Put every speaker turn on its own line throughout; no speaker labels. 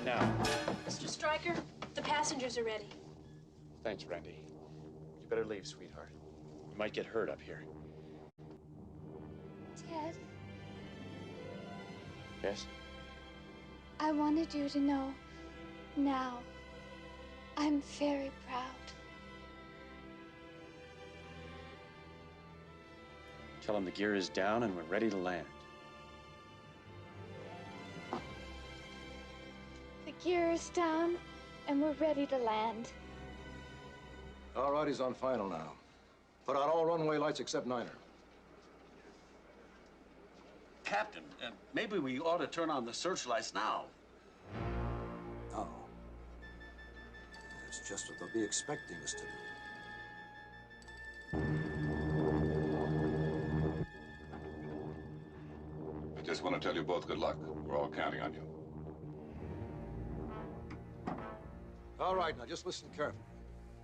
Now.
Mr. Stryker, the passengers are ready.
Thanks, Randy. You better leave, sweetheart. You might get hurt up here.
Ted,
Yes?
I wanted you to know now. I'm very proud.
Tell him the gear is down and we're ready to land.
The gear is down and we're ready to land.
All right, he's on final now. Put on all runway lights except Niner.
Captain, maybe we ought to turn on the searchlights now.
No. It's just what they'll be expecting us to do.
I just want to tell you both good luck. We're all counting on you.
All right, now just listen carefully.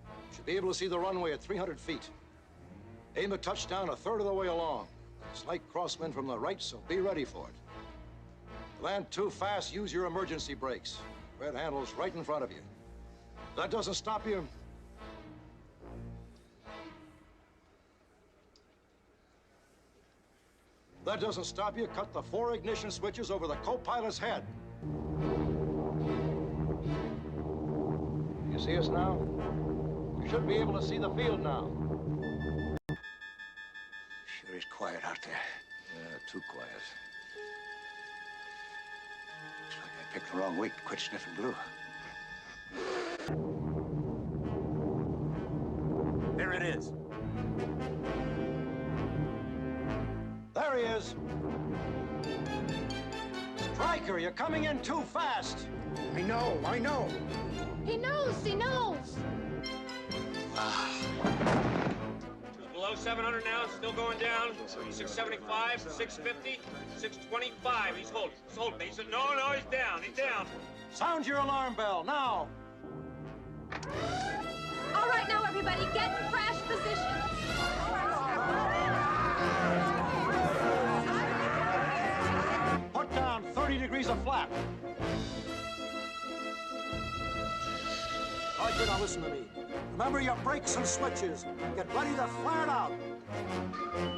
You should be able to see the runway at 300 feet. Aim a touchdown a third of the way along. Slight crosswind from the right, so be ready for it. If you land too fast, use your emergency brakes. Red handle's right in front of you. If that doesn't stop you, cut the 4 ignition switches over the co-pilot's head. You see us now? You should be able to see the field now.
Sure is quiet out there.
Yeah, too quiet.
Looks like I picked the wrong week to quit sniffing glue.
There it is.
There he is. Stryker, you're coming in too fast.
I know.
He knows.
Just below 700 now, still going down. 675, 650, 625. He's holding. No, he's down.
Sound your alarm bell, now.
All right, now, everybody, get in crash position.
Put down 30 degrees of flap. All right, now listen to me. Remember your brakes and switches. Get ready to flare it out.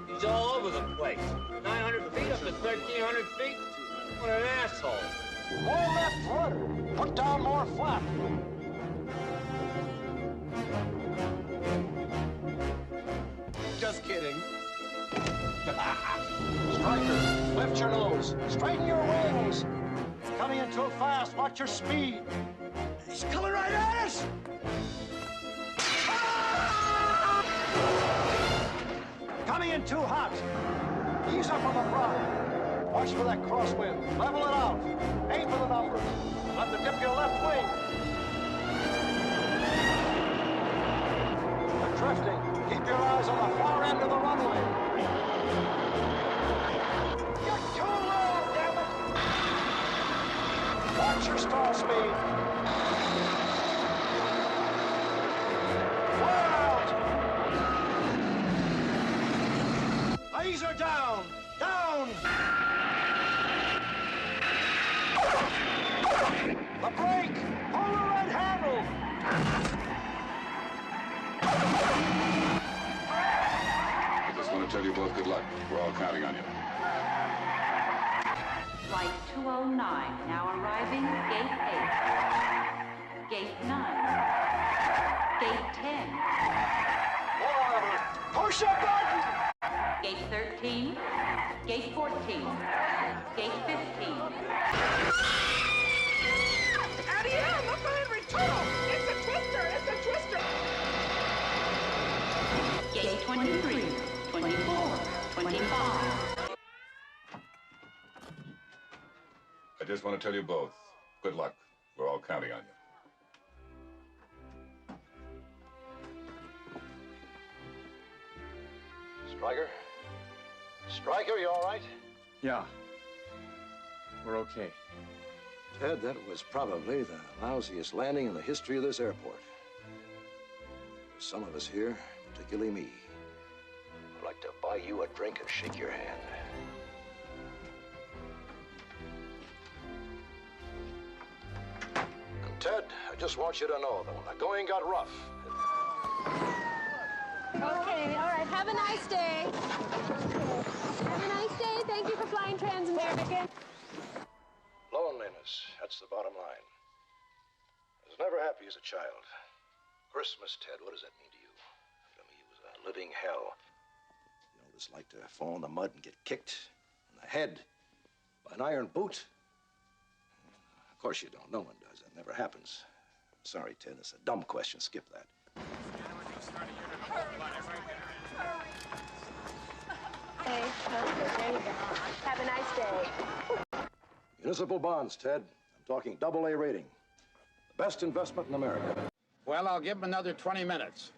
He's all over the place. 900 feet up to 1,300 feet. What an asshole.
More left rudder. Put down more flap.
Just kidding.
Stryker, lift your nose. Straighten your wings. Coming in too fast. Watch your speed.
He's coming right at us!
Coming in too hot. Ease up on the throttle. Watch for that crosswind. Level it out. Aim for the numbers. Let the dip your left wing. They're drifting. Keep your eyes on the far end of the runway. You're too low, damn it! Watch your stall speed. Laser down! Down! The brake! Pull the red handle!
I just want to tell you both good luck. We're all counting on you.
Flight 209 now arriving gate 8. Gate 9. Gate 10.
Whoa. Push a button!
Gate 13. Gate 14. Gate 15.
Out of here! Look behind return! It's a twister!
Gate 23. 24. 25.
I just want to tell you both good luck. We're all counting on you.
Stryker, you all right?
Yeah. We're okay.
Ted, that was probably the lousiest landing in the history of this airport. For some of us here, particularly me, I'd like to buy you a drink and shake your hand. Ted, I just want you to know that when the going got rough...
Okay, all right. Have a nice day. Have a nice day. Thank you for flying Trans-American.
Loneliness, that's the bottom line. I was never happy as a child. Christmas, Ted, what does that mean to you? To me, it was a living hell. You know what it's like to fall in the mud and get kicked in the head by an iron boot? Of course you don't. No one does. That never happens. Sorry, Ted, it's a dumb question. Skip that.
Hey, there you go. Have a nice day.
Municipal bonds, Ted. I'm talking AA rating. The best investment in America.
Well, I'll give him another 20 minutes.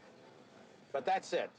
But that's it.